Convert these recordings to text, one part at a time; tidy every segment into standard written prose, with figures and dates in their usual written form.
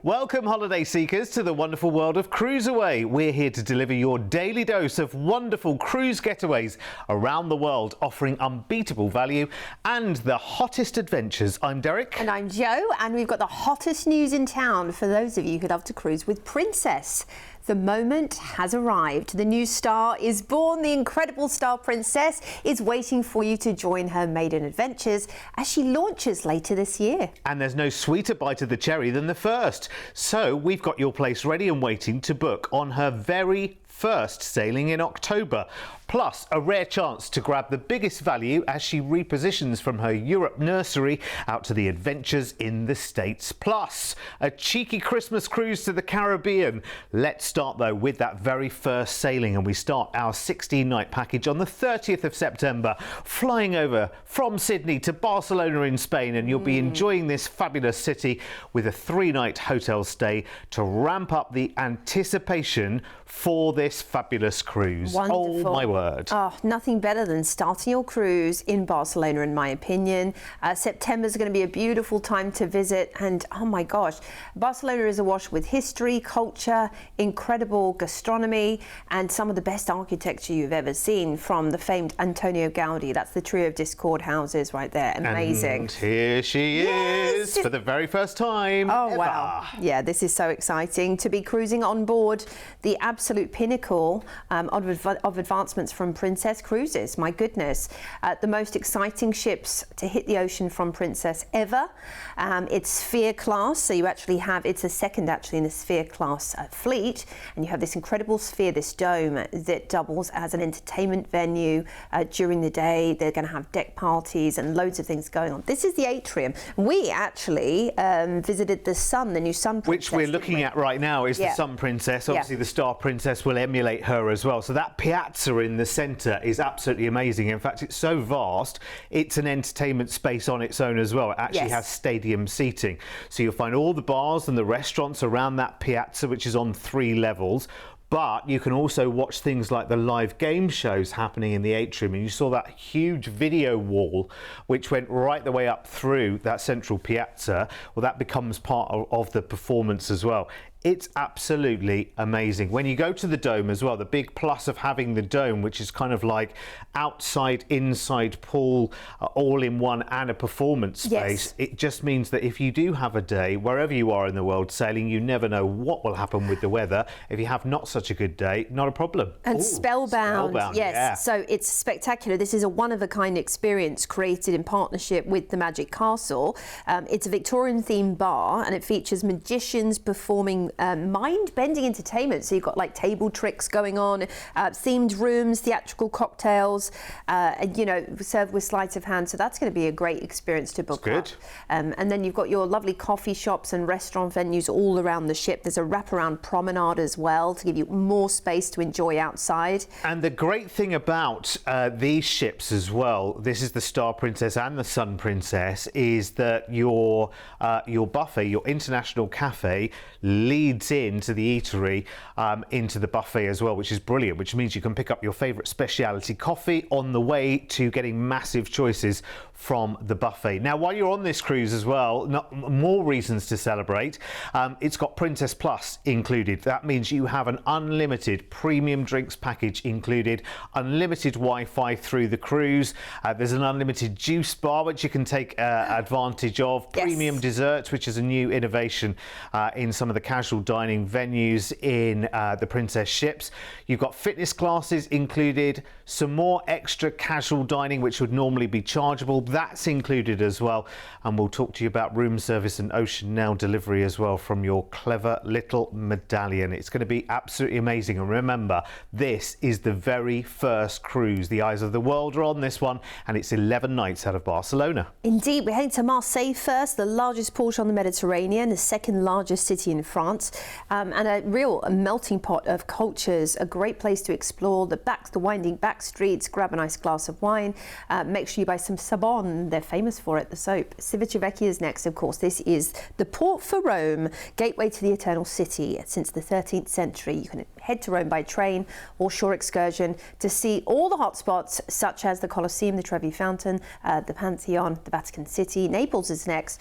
Welcome, holiday seekers, to the wonderful world of CruiseAway. We're here to deliver your daily dose of wonderful cruise getaways around the world, offering unbeatable value and the hottest adventures. I'm Derek. And I'm Jo, and we've got the hottest news in town for those of you who love to cruise with Princess. The moment has arrived. The new star is born. The incredible Star Princess is waiting for you to join her maiden adventures as she launches later this year. And there's no sweeter bite of the cherry than the first. So we've got your place ready and waiting to book on her very first sailing in October. Plus, a rare chance to grab the biggest value as she repositions from her Europe nursery out to the adventures in the States. Plus, a cheeky Christmas cruise to the Caribbean. Let's start though with that very first sailing, and we start our 16-night package on the 30th of September, flying over from Sydney to Barcelona in Spain, and you'll be enjoying this fabulous city with a 3-night hotel stay to ramp up the anticipation for this fabulous cruise. Wonderful. Oh my word. Oh, nothing better than starting your cruise in Barcelona, in my opinion. September is going to be a beautiful time to visit, and oh my gosh, Barcelona is awash with history, culture, incredible gastronomy, and some of the best architecture you've ever seen from the famed Antonio Gaudi. That's the trio of Discord houses right there. Amazing. And here she is for the very first time. Oh ever. wow. Yeah, this is so exciting to be cruising on board the absolute pinnacle of advancements from Princess Cruises. My goodness, the most exciting ships to hit the ocean from Princess ever. It's Sphere class, so you actually have, it's the second actually in the Sphere class fleet, and you have this incredible Sphere, this dome that doubles as an entertainment venue during the day. They're going to have deck parties and loads of things going on. This is the atrium. We actually visited the Sun, the new Sun Princess, which we're looking at right now is the Sun Princess. Obviously the Star Princess will emulate her as well. So that piazza in the centre is absolutely amazing. In fact, it's so vast, it's an entertainment space on its own as well. It actually has stadium seating. So you'll find all the bars and the restaurants around that piazza, which is on 3 levels. But you can also watch things like the live game shows happening in the atrium. And you saw that huge video wall, which went right the way up through that central piazza. Well, that becomes part of the performance as well. It's absolutely amazing. When you go to the dome as well, the big plus of having the dome, which is kind of like outside, inside pool, all in one, and a performance space, it just means that if you do have a day, wherever you are in the world sailing, you never know what will happen with the weather. If you have not such a good day, not a problem. And spellbound, yes. So it's spectacular. This is a one-of-a-kind experience created in partnership with the Magic Castle. It's a Victorian-themed bar, and it features magicians performing mind-bending entertainment. So you've got like table tricks going on, themed rooms, theatrical cocktails, you know, served with sleight of hand. So that's going to be a great experience to book up. And then you've got your lovely coffee shops and restaurant venues all around the ship. There's a wraparound promenade as well to give you more space to enjoy outside. And the great thing about these ships as well, this is the Star Princess and the Sun Princess, is that your buffet, your international cafe, leads into the eatery, into the buffet as well, which is brilliant, which means you can pick up your favourite speciality coffee on the way to getting massive choices from the buffet. Now, while you're on this cruise as well, more reasons to celebrate. It's got Princess Plus included. That means you have an unlimited premium drinks package included, unlimited Wi-Fi through the cruise. There's an unlimited juice bar, which you can take advantage of. Premium desserts, which is a new innovation in some of the casual dining venues in the Princess ships. You've got fitness classes included, some more extra casual dining, which would normally be chargeable. That's included as well, and we'll talk to you about room service and Ocean Now delivery as well from your clever little medallion. It's going to be absolutely amazing, and remember, this is the very first cruise. The eyes of the world are on this one, and it's 11 nights out of Barcelona. Indeed, we're heading to Marseille first, the largest port on the Mediterranean, the second largest city in France, and a real melting pot of cultures. A great place to explore the winding back streets, grab a nice glass of wine, make sure you buy some sabon. They're famous for it, the soap. Civitavecchia is next, of course. This is the port for Rome, gateway to the Eternal City. Since the 13th century, you can head to Rome by train or shore excursion to see all the hotspots such as the Colosseum, the Trevi Fountain, the Pantheon, the Vatican City. Naples is next.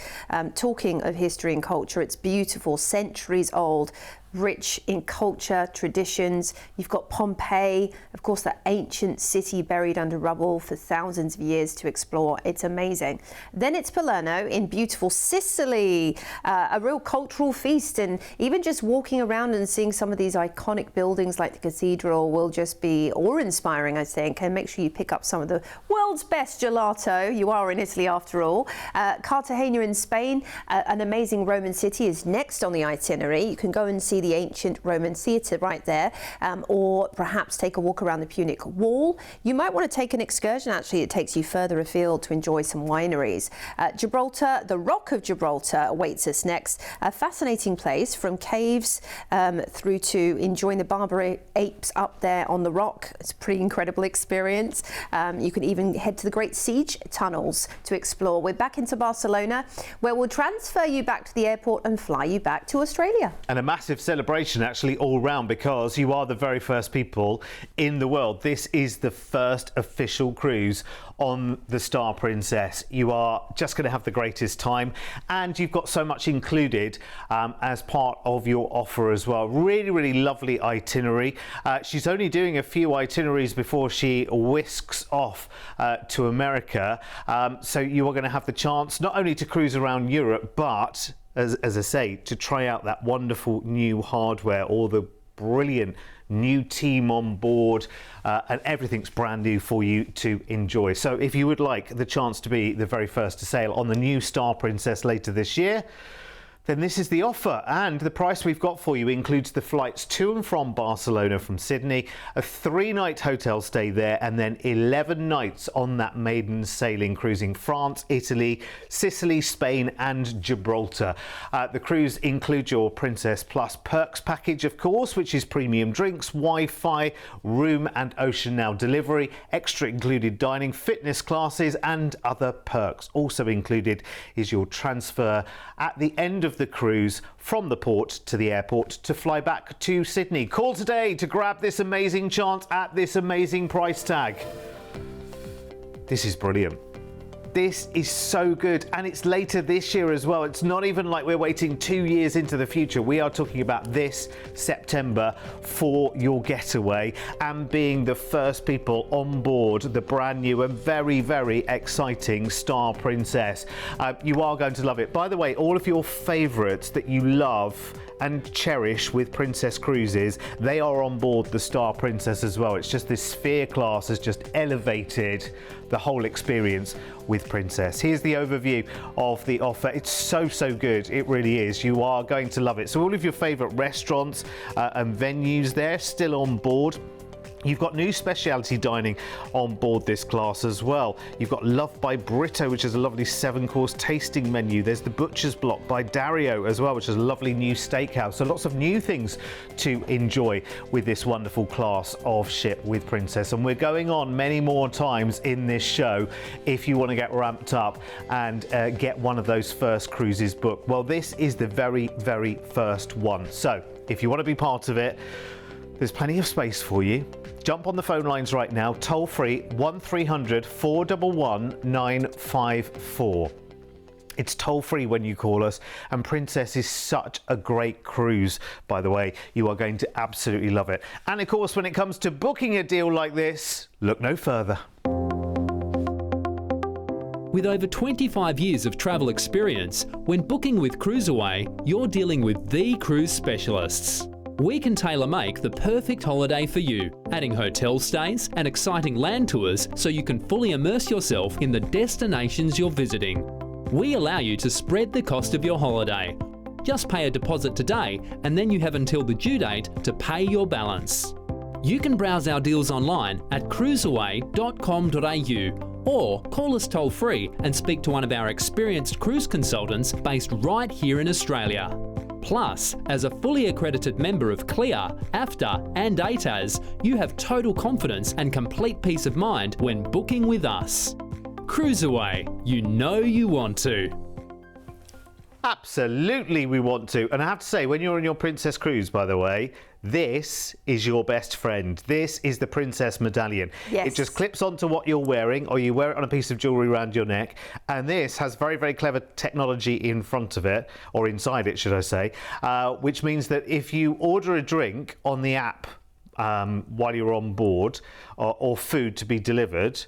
Talking of history and culture, it's beautiful, centuries old, rich in culture, traditions. You've got Pompeii, of course, that ancient city buried under rubble for thousands of years to explore. It's amazing. Then it's Palermo in beautiful Sicily, a real cultural feast, and even just walking around and seeing some of these iconic buildings like the cathedral will just be awe-inspiring, I think, and make sure you pick up some of the world's best gelato. You are in Italy after all. Cartagena in Spain, an amazing Roman city, is next on the itinerary. You can go and see the ancient Roman theatre right there, or perhaps take a walk around the Punic Wall. You might want to take an excursion, actually, it takes you further afield to enjoy some wineries. Gibraltar, the Rock of Gibraltar awaits us next. A fascinating place, from caves through to enjoying the Barbary apes up there on the rock. It's a pretty incredible experience. You can even head to the Great Siege tunnels to explore. We're back into Barcelona, where we'll transfer you back to the airport and fly you back to Australia. And a massive celebration actually all round, because you are the very first people in the world. This is the first official cruise on the Star Princess. You are just going to have the greatest time, and you've got so much included as part of your offer as well. Really, really lovely itinerary. She's only doing a few itineraries before she whisks off to America. So you are going to have the chance not only to cruise around Europe, but as I say, to try out that wonderful new hardware, all the brilliant new team on board, and everything's brand new for you to enjoy. So if you would like the chance to be the very first to sail on the new Star Princess later this year, then this is the offer, and the price we've got for you includes the flights to and from Barcelona from Sydney, a 3-night hotel stay there, and then 11 nights on that maiden sailing, cruising France, Italy, Sicily, Spain and Gibraltar. The cruise includes your Princess Plus perks package, of course, which is premium drinks, Wi-Fi, room and Ocean Now delivery, extra included dining, fitness classes and other perks. Also included is your transfer at the end of the cruise from the port to the airport to fly back to Sydney. Call today to grab this amazing chance at this amazing price tag. This is brilliant. This is so good, and it's later this year as well. It's not even like we're waiting 2 years into the future. We are talking about this September for your getaway and being the first people on board the brand new and very, very exciting Star Princess. You are going to love it. By the way, all of your favourites that you love and cherish with Princess Cruises, they are on board the Star Princess as well. It's just this Sphere class has just elevated the whole experience with Princess. Here's the overview of the offer. It's so good, it really is. You are going to love it. So all of your favourite restaurants and venues there still on board. You've got new specialty dining on board this class as well. You've got Love by Brito, which is a lovely 7-course tasting menu. There's the Butcher's Block by Dario as well, which is a lovely new steakhouse. So lots of new things to enjoy with this wonderful class of ship with Princess. And we're going on many more times in this show if you want to get ramped up and get one of those first cruises booked. Well, this is the very first one. So if you want to be part of it, there's plenty of space for you. Jump on the phone lines right now, toll free 1300 411 954. It's toll free when you call us, and Princess is such a great cruise, by the way. You are going to absolutely love it. And of course, when it comes to booking a deal like this, look no further. With over 25 years of travel experience, when booking with CruiseAway, you're dealing with the cruise specialists. We can tailor-make the perfect holiday for you, adding hotel stays and exciting land tours so you can fully immerse yourself in the destinations you're visiting. We allow you to spread the cost of your holiday. Just pay a deposit today, and then you have until the due date to pay your balance. You can browse our deals online at cruiseaway.com.au or call us toll-free and speak to one of our experienced cruise consultants based right here in Australia. Plus, as a fully accredited member of CLIA, AFTA and ATAS, you have total confidence and complete peace of mind when booking with us. CruiseAway, you know you want to. Absolutely we want to. And I have to say, when you're on your Princess cruise, by the way, This is your best friend. This is the Princess Medallion. Yes. It just clips onto what you're wearing, or you wear it on a piece of jewellery around your neck. And this has very, very clever technology in front of it, or inside it, should I say, which means that if you order a drink on the app while you're on board, or food to be delivered,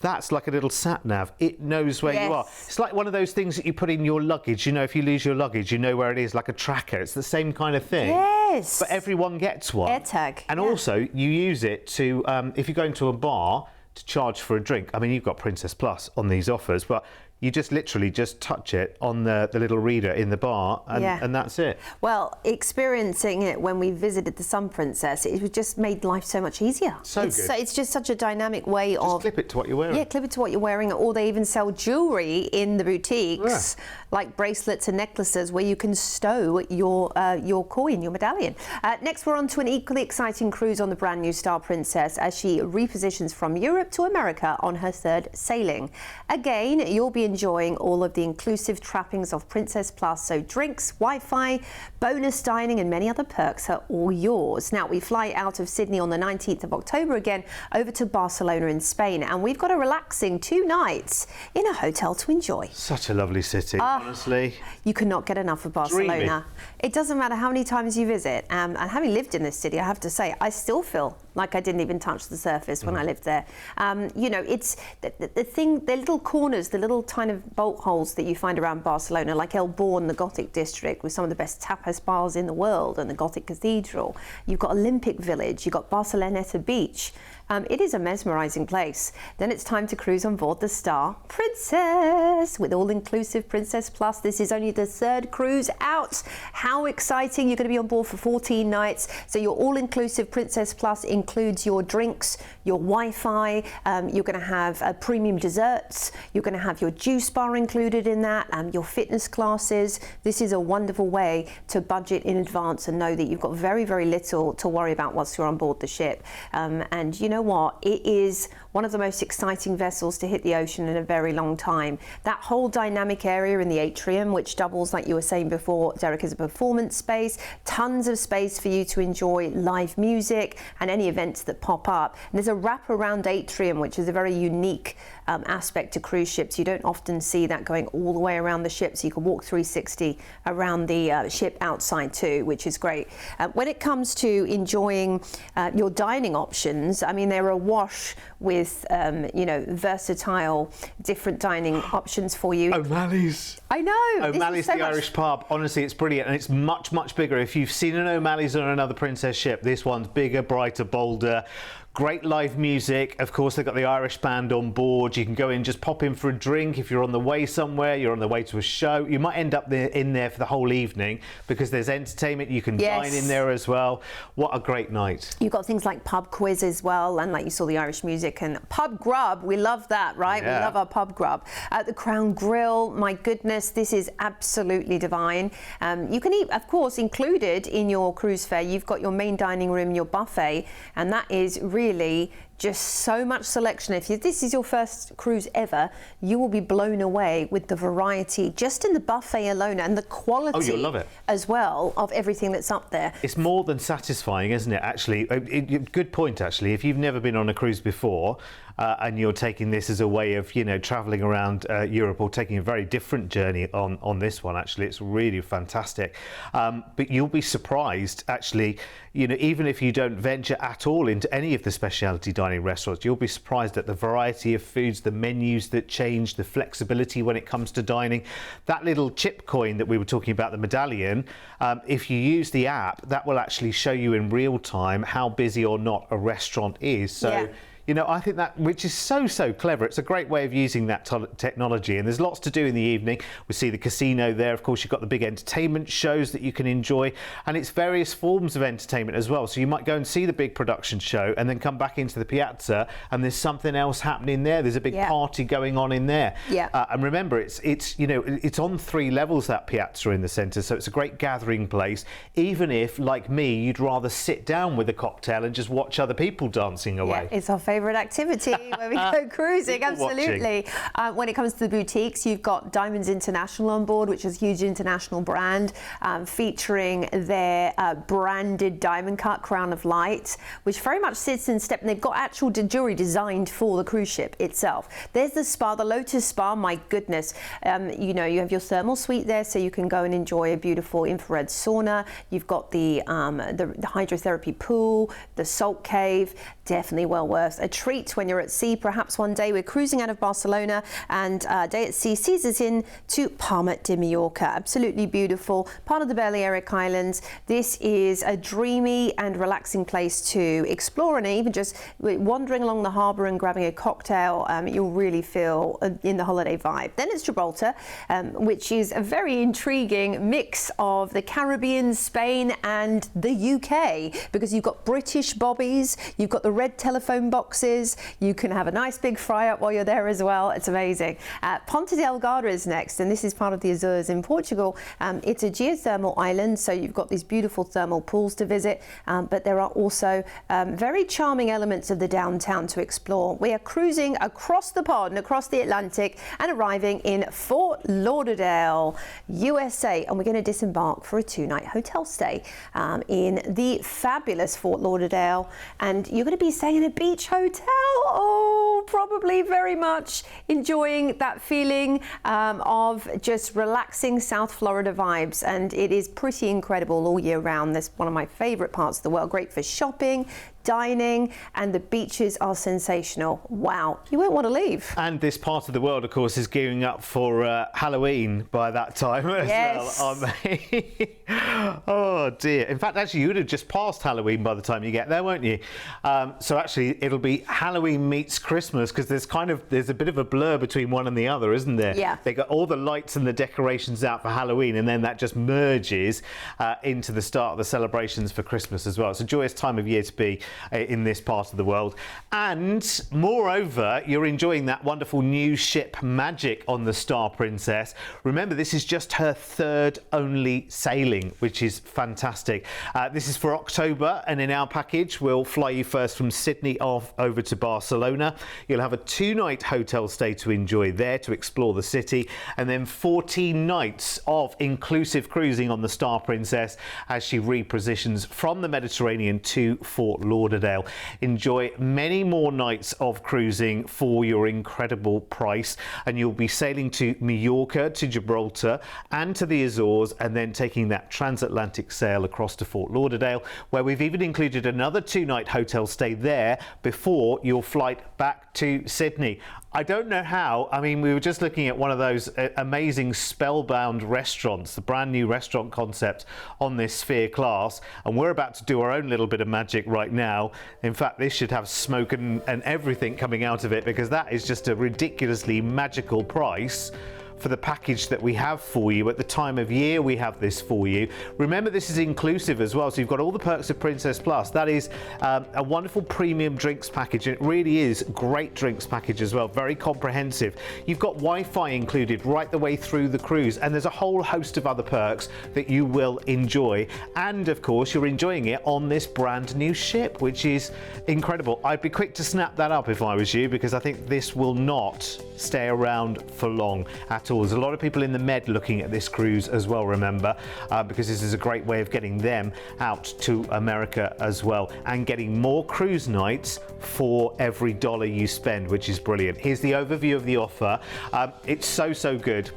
that's like a little sat nav. It knows where you are. It's like one of those things that you put in your luggage. You know, if you lose your luggage, you know where it is, like a tracker. It's the same kind of thing. Yes. But everyone gets one. AirTag. And also, you use it to, if you go into a bar, to charge for a drink. I mean, you've got Princess Plus on these offers, but you just literally just touch it on the little reader in the bar, and that's it. Well, experiencing it when we visited the Sun Princess, it just made life so much easier. It's just such a dynamic way of... clip it to what you're wearing. Yeah, clip it to what you're wearing, or they even sell jewellery in the boutiques, like bracelets and necklaces, where you can stow your coin, your medallion. Next, we're on to an equally exciting cruise on the brand new Star Princess as she repositions from Europe to America on her third sailing. Again, you'll be enjoying all of the inclusive trappings of Princess Plus, so drinks, Wi-Fi, bonus dining and many other perks are all yours. Now, we fly out of Sydney on the 19th of October again over to Barcelona in Spain, and we've got a relaxing 2 nights in a hotel to enjoy. Such a lovely city, honestly. You cannot get enough of Barcelona. Dreamy. It doesn't matter how many times you visit, and having lived in this city, I have to say, I still feel like I didn't even touch the surface when I lived there. You know, it's the little corners, the little kind of bolt holes that you find around Barcelona, like El Born, the Gothic district, with some of the best tapas bars in the world, and the Gothic cathedral. You've got Olympic Village, you've got Barceloneta Beach. It is a mesmerising place. Then it's time to cruise on board the Star Princess with all-inclusive Princess Plus. This is only the 3rd cruise out. How exciting. You're going to be on board for 14 nights. So your all-inclusive Princess Plus includes your drinks, your Wi-Fi. You're going to have premium desserts. You're going to have your juice bar included in that, your fitness classes. This is a wonderful way to budget in advance and know that you've got very, very little to worry about whilst you're on board the ship. And you know what? It is one of the most exciting vessels to hit the ocean in a very long time. That whole dynamic area in the atrium, which doubles, like you were saying before, Derek, as a performance space, tons of space for you to enjoy live music and any events that pop up. And there's a wraparound atrium, which is a very unique aspect to cruise ships. You don't often see that going all the way around the ship, so you can walk 360 around the ship outside too, which is great. When it comes to enjoying your dining options, I mean, they're awash with you know, versatile different dining options for you. O'Malley's. I know. O'Malley's, the Irish pub. Honestly, it's brilliant, and it's much, much bigger. If you've seen an O'Malley's on another Princess ship, this one's bigger, brighter, bolder. Great live music. Of course, they've got the Irish band on board. You can go in, just pop in for a drink. If you're on the way somewhere, you're on the way to a show, you might end up in there for the whole evening because there's entertainment. You can dine in there as well. What a great night. You've got things like pub quiz as well, and like you saw, the Irish music and pub grub. We love that, right? Yeah. We love our pub grub. The Crown Grill, my goodness, this is absolutely divine. You can eat, of course, included in your cruise fare, you've got your main dining room, your buffet, and that is really just so much selection. If this is your first cruise ever, you will be blown away with the variety just in the buffet alone, and the quality you'll love it as well of everything that's up there. It's more than satisfying, isn't it, actually? Good point, actually. If you've never been on a cruise before and you're taking this as a way of, you know, travelling around Europe, or taking a very different journey on this one, actually, it's really fantastic. But you'll be surprised, actually, you know, even if you don't venture at all into any of the specialty dining restaurants, you'll be surprised at the variety of foods, the menus that change, the flexibility when it comes to dining. That little chip coin that we were talking about, the medallion, if you use the app, that will actually show you in real time how busy or not a restaurant is. So you know, I think that, which is so clever. It's a great way of using that technology, and there's lots to do in the evening. We see the casino there. Of course, you've got the big entertainment shows that you can enjoy, and it's various forms of entertainment as well. So you might go and see the big production show and then come back into the piazza, and there's something else happening there. There's a big party going on in there. And remember, it's you know, it's on 3 levels, that piazza in the centre, so it's a great gathering place. Even if, like me, you'd rather sit down with a cocktail and just watch other people dancing away. It's our favourite favourite activity when we go cruising, absolutely. When it comes to the boutiques, you've got Diamonds International on board, which is a huge international brand, featuring their branded diamond cut Crown of Light, which very much sits in step, and they've got actual jewellery designed for the cruise ship itself. There's the spa, the Lotus Spa, my goodness. You know, you have your thermal suite there, so you can go and enjoy a beautiful infrared sauna. You've got the hydrotherapy pool, the salt cave, definitely well worth a treat when you're at sea. Perhaps one day we're cruising out of Barcelona, and day at sea sees us in to Palma de Mallorca. Absolutely beautiful, part of the Balearic Islands. This is a dreamy and relaxing place to explore, and even just wandering along the harbour and grabbing a cocktail, you'll really feel in the holiday vibe. Then it's Gibraltar, which is a very intriguing mix of the Caribbean, Spain and the UK, because you've got British bobbies, you've got the red telephone boxes, you can have a nice big fry up while you're there as well. It's amazing. Ponta Delgada is next, and this is part of the Azores in Portugal. It's a geothermal island, so you've got these beautiful thermal pools to visit, but there are also very charming elements of the downtown to explore. We are cruising across the pond, across the Atlantic, and arriving in Fort Lauderdale, USA, and we're going to disembark for a 2-night hotel stay in the fabulous Fort Lauderdale, and you're going to be staying in a beach hotel. Oh, probably very much enjoying that feeling of just relaxing South Florida vibes, and it is pretty incredible all year round. This is one of my favourite parts of the world, great for shopping, dining, and the beaches are sensational. Wow, you won't want to leave. And this part of the world, of course, is gearing up for Halloween by that time as well. Oh dear. In fact, actually, you would have just passed Halloween by the time you get there, won't you? So actually, it'll be Halloween meets Christmas, because there's a bit of a blur between one and the other, isn't there? Yeah. They got all the lights and the decorations out for Halloween, and then that just merges into the start of the celebrations for Christmas as well. It's a joyous time of year to be in this part of the world. And moreover, you're enjoying that wonderful new ship Magic on the Star Princess. Remember, this is just her third only sailing, which is fantastic. This is for October, and in our package we'll fly you first from Sydney off over to Barcelona. You'll have a 2-night hotel stay to enjoy there to explore the city, and then 14 nights of inclusive cruising on the Star Princess as she repositions from the Mediterranean to Fort Lauderdale. Enjoy many more nights of cruising for your incredible price, and you'll be sailing to Mallorca, to Gibraltar and to the Azores, and then taking that transatlantic sail across to Fort Lauderdale, where we've even included another 2-night hotel stay there before your flight back to Sydney. I don't know how. I mean, we were just looking at one of those amazing spellbound restaurants, the brand new restaurant concept on this Sphere class, and we're about to do our own little bit of magic right now. In fact, this should have smoke and everything coming out of it, because that is just a ridiculously magical price for the package that we have for you. At the time of year we have this for you. Remember, this is inclusive as well, so you've got all the perks of Princess Plus. That is a wonderful premium drinks package, and it really is a great drinks package as well, very comprehensive. You've got Wi-Fi included right the way through the cruise, and there's a whole host of other perks that you will enjoy, and of course you're enjoying it on this brand new ship, which is incredible. I'd be quick to snap that up if I was you, because I think this will not stay around for long at all. There's a lot of people in the Med looking at this cruise as well, remember, because this is a great way of getting them out to America as well, and getting more cruise nights for every dollar you spend, which is brilliant. Here's the overview of the offer. It's so good.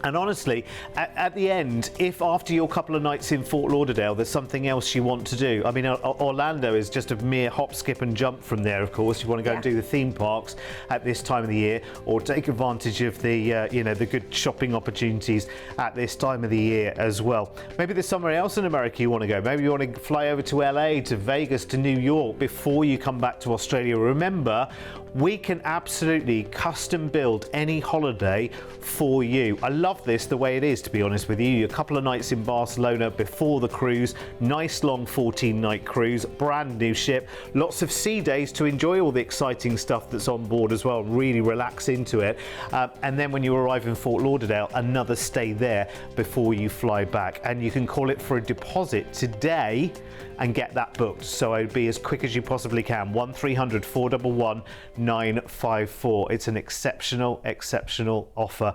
And honestly, at the end, if after your couple of nights in Fort Lauderdale there's something else you want to do, I mean, Orlando is just a mere hop, skip and jump from there, of course. You want to go and do the theme parks at this time of the year, or take advantage of the the good shopping opportunities at this time of the year as well. Maybe there's somewhere else in America you want to go. Maybe you want to fly over to LA, to Vegas, to New York before you come back to Australia. Remember, we can absolutely custom build any holiday for you. I love this the way it is, to be honest with you. A couple of nights in Barcelona before the cruise, nice long 14-night cruise, brand new ship, lots of sea days to enjoy all the exciting stuff that's on board as well, really relax into it. And then when you arrive in Fort Lauderdale, another stay there before you fly back. And you can call it for a deposit today and get that booked. So it'd be as quick as you possibly can. 1300 411 954. It's an exceptional offer.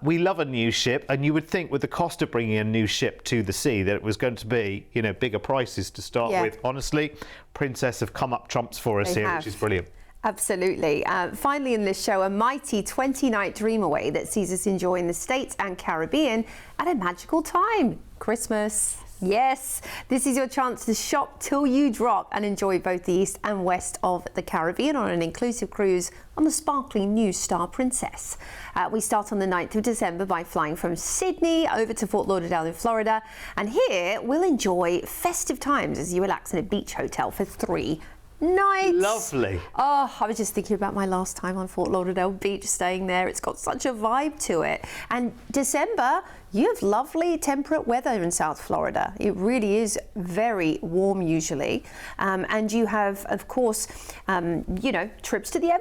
We love a new ship, and you would think with the cost of bringing a new ship to the sea that it was going to be, you know, bigger prices to start with. Honestly, Princess have come up trumps for us here, which is brilliant. Absolutely. Finally in this show, a mighty 20-night dream away that sees us enjoying the States and Caribbean at a magical time, Christmas. Yes, this is your chance to shop till you drop and enjoy both the east and west of the Caribbean on an inclusive cruise on the sparkling new Star Princess. We start on the 9th of December by flying from Sydney over to Fort Lauderdale in Florida, and here we'll enjoy festive times as you relax in a beach hotel for 3 nights. Lovely. Oh, I was just thinking about my last time on Fort Lauderdale Beach, staying there. It's got such a vibe to it. And December, you have lovely temperate weather in South Florida. It really is very warm usually. And you have, of course, you know, trips to the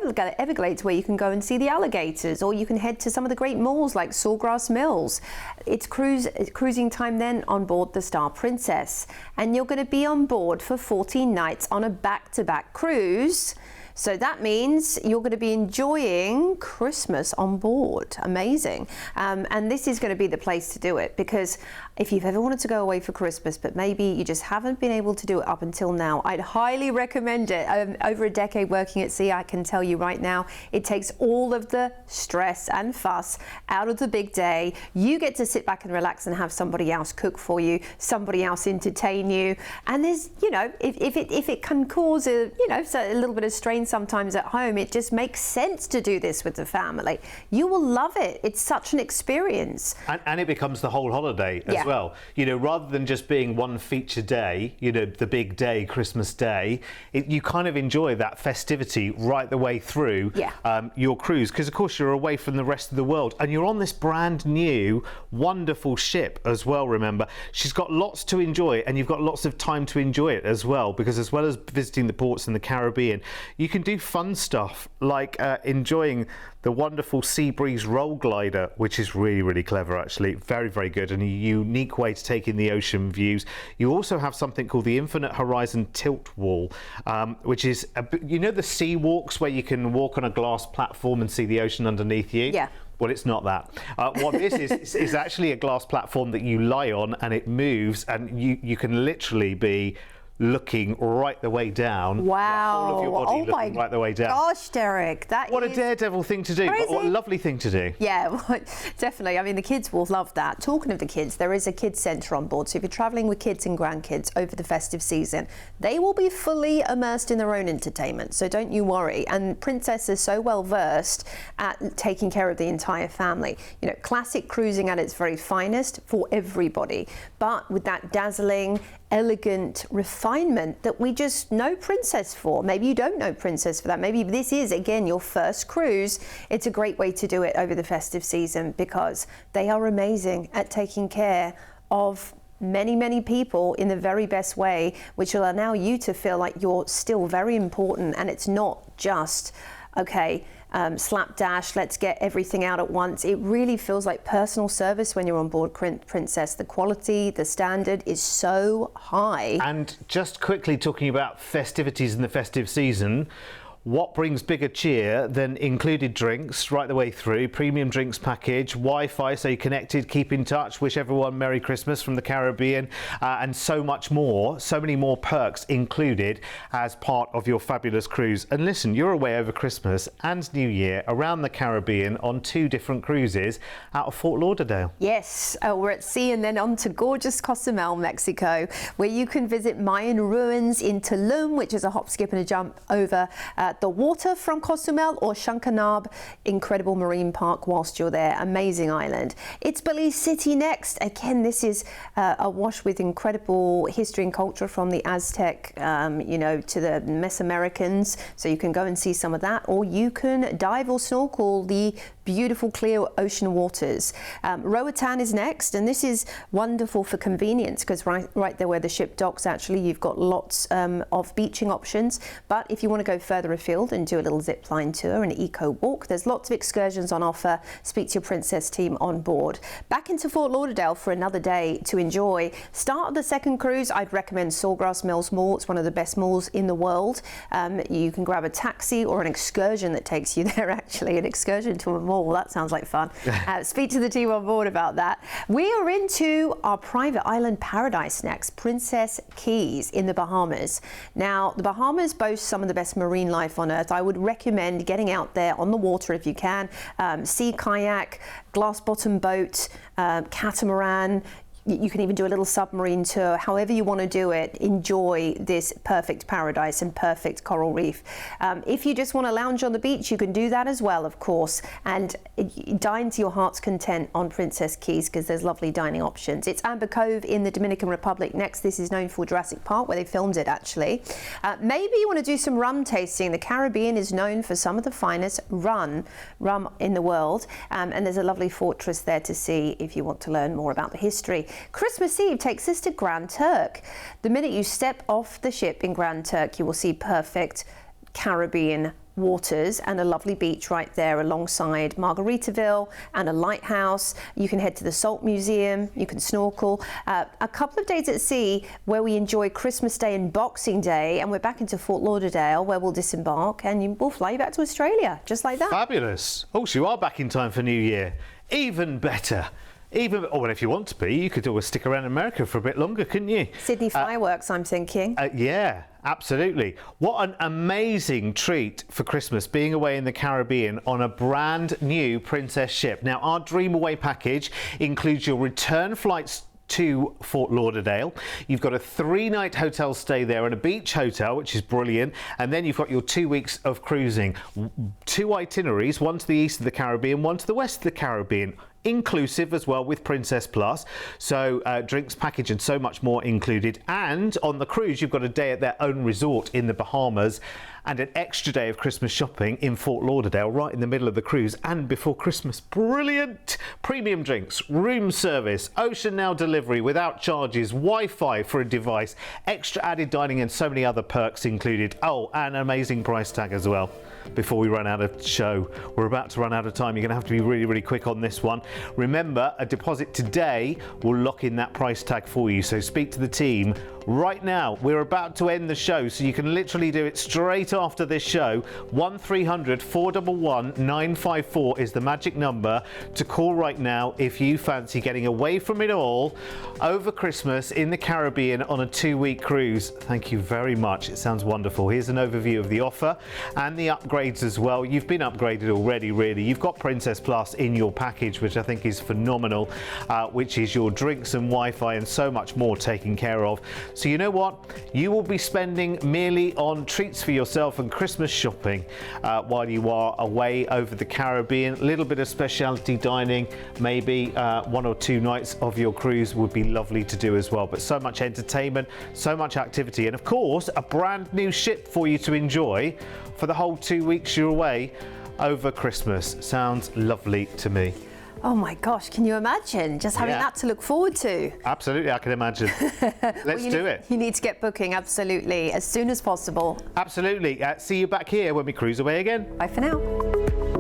Everglades where you can go and see the alligators, or you can head to some of the great malls like Sawgrass Mills. It's cruising time then on board the Star Princess. And you're going to be on board for 14 nights on a back-to-back cruise. So that means you're going to be enjoying Christmas on board. Amazing. And this is going to be the place to do it, because if you've ever wanted to go away for Christmas, but maybe you just haven't been able to do it up until now, I'd highly recommend it. Over a decade working at sea, I can tell you right now, it takes all of the stress and fuss out of the big day. You get to sit back and relax and have somebody else cook for you, somebody else entertain you. And there's, you know, if it can cause a little bit of strain sometimes at home, it just makes sense to do this with the family. You will love it. It's such an experience. And it becomes the whole holiday as well. You know, rather than just being one feature day, you know, the big day, Christmas Day, you kind of enjoy that festivity right the way through your cruise, because of course you're away from the rest of the world and you're on this brand new, wonderful ship as well, remember. She's got lots to enjoy, and you've got lots of time to enjoy it as well, because as well as visiting the ports in the Caribbean, you can do fun stuff like enjoying the wonderful Sea Breeze roll glider, which is really clever actually, very good, and a unique way to take in the ocean views. You also have something called the Infinite Horizon Tilt Wall, which is, you know, the sea walks where you can walk on a glass platform and see the ocean underneath you? Yeah. Well, it's not that. What this is actually a glass platform that you lie on, and it moves, and you can literally be looking right the way down. Wow. The whole of your body looking right the way down. Gosh, Derek, what a daredevil thing to do, but what a lovely thing to do. Yeah, well, definitely. I mean, the kids will love that. Talking of the kids, there is a kids centre on board, so if you're travelling with kids and grandkids over the festive season, they will be fully immersed in their own entertainment, so don't you worry. And Princess is so well versed at taking care of the entire family. You know, classic cruising at its very finest for everybody, but with that dazzling, elegant refinement that we just know Princess for. Maybe you don't know Princess for that. Maybe this is, again, your first cruise. It's a great way to do it over the festive season, because they are amazing at taking care of many people in the very best way, which will allow you to feel like you're still very important, and it's not just, okay, slapdash, let's get everything out at once. It really feels like personal service when you're on board Princess. The quality, the standard is so high. And just quickly talking about festivities in the festive season, what brings bigger cheer than included drinks right the way through, premium drinks package, Wi-Fi so you're connected, keep in touch, wish everyone Merry Christmas from the Caribbean, and so much more, so many more perks included as part of your fabulous cruise. And listen, you're away over Christmas and New Year around the Caribbean on 2 different cruises out of Fort Lauderdale. Yes, we're at sea and then on to gorgeous Cozumel, Mexico, where you can visit Mayan ruins in Tulum, which is a hop, skip and a jump over the water from Cozumel or Shankanab, incredible marine park whilst you're there. Amazing island. It's Belize City next. Again, this is awash with incredible history and culture from the Aztec, you know, to the Mesoamericans. So you can go and see some of that, or you can dive or snorkel the beautiful clear ocean waters. Roatan is next, and this is wonderful for convenience because right there where the ship docks, actually, you've got lots of beaching options. But if you want to go further afield and do a little zip line tour and eco walk, there's lots of excursions on offer. Speak to your Princess team on board. Back into Fort Lauderdale for another day to enjoy. Start of the second cruise, I'd recommend Sawgrass Mills Mall. It's one of the best malls in the world. You can grab a taxi or an excursion that takes you there, actually, an excursion to a mall. That sounds like fun. Speak to the team on board about that. We are into our private island paradise next, Princess Keys in the Bahamas. Now, the Bahamas boast some of the best marine life on earth. I would recommend getting out there on the water if you can. Sea kayak, glass bottom boat, catamaran. You can even do a little submarine tour. However you want to do it, enjoy this perfect paradise and perfect coral reef. If you just want to lounge on the beach, you can do that as well, of course, and dine to your heart's content on Princess Keys because there's lovely dining options. It's Amber Cove in the Dominican Republic next. This is known for Jurassic Park, where they filmed it, actually. Maybe you want to do some rum tasting. The Caribbean is known for some of the finest rum in the world, and there's a lovely fortress there to see if you want to learn more about the history. Christmas Eve takes us to Grand Turk. The minute you step off the ship in Grand Turk, you will see perfect Caribbean waters and a lovely beach right there alongside Margaritaville and a lighthouse. You can head to the Salt Museum, you can snorkel. A couple of days at sea where we enjoy Christmas Day and Boxing Day, and we're back into Fort Lauderdale where we'll disembark and we'll fly you back to Australia, just like that. Fabulous. Oh, so you are back in time for New Year. Even better. Well, if you want to be, you could always stick around America for a bit longer, couldn't you? Sydney fireworks, I'm thinking. Yeah, absolutely. What an amazing treat for Christmas, being away in the Caribbean on a brand new Princess ship. Now, our Dream Away package includes your return flights to Fort Lauderdale. You've got a 3-night hotel stay there and a beach hotel, which is brilliant. And then you've got your 2 weeks of cruising. 2 itineraries, one to the east of the Caribbean, one to the west of the Caribbean, inclusive as well with Princess Plus. So drinks package and so much more included. And on the cruise, you've got a day at their own resort in the Bahamas and an extra day of Christmas shopping in Fort Lauderdale right in the middle of the cruise and before Christmas. Brilliant! Premium drinks, room service, Ocean Now delivery without charges, Wi-Fi for a device, extra added dining and so many other perks included. Oh, and an amazing price tag as well. Before we run out of show, we're about to run out of time. You're going to have to be really, really quick on this one. Remember, a deposit today will lock in that price tag for you. So speak to the team right now. We're about to end the show, so you can literally do it straight after this show. 1300 411 954 is the magic number to call right now if you fancy getting away from it all over Christmas in the Caribbean on a 2-week cruise. Thank you very much. It sounds wonderful. Here's an overview of the offer and the upgrades as well. You've been upgraded already, really. You've got Princess Plus in your package, which I think is phenomenal, which is your drinks and Wi-Fi and so much more taken care of. So you know what? You will be spending merely on treats for yourself and Christmas shopping while you are away over the Caribbean. A little bit of specialty dining, maybe 1 or 2 nights of your cruise would be lovely to do as well. But so much entertainment, so much activity, and of course a brand new ship for you to enjoy for the whole 2 weeks you're away over Christmas. Sounds lovely to me. Oh my gosh, can you imagine just having that to look forward to? Absolutely, I can imagine. Let's do it. You need to get booking, absolutely, as soon as possible. Absolutely. See you back here when we cruise away again. Bye for now.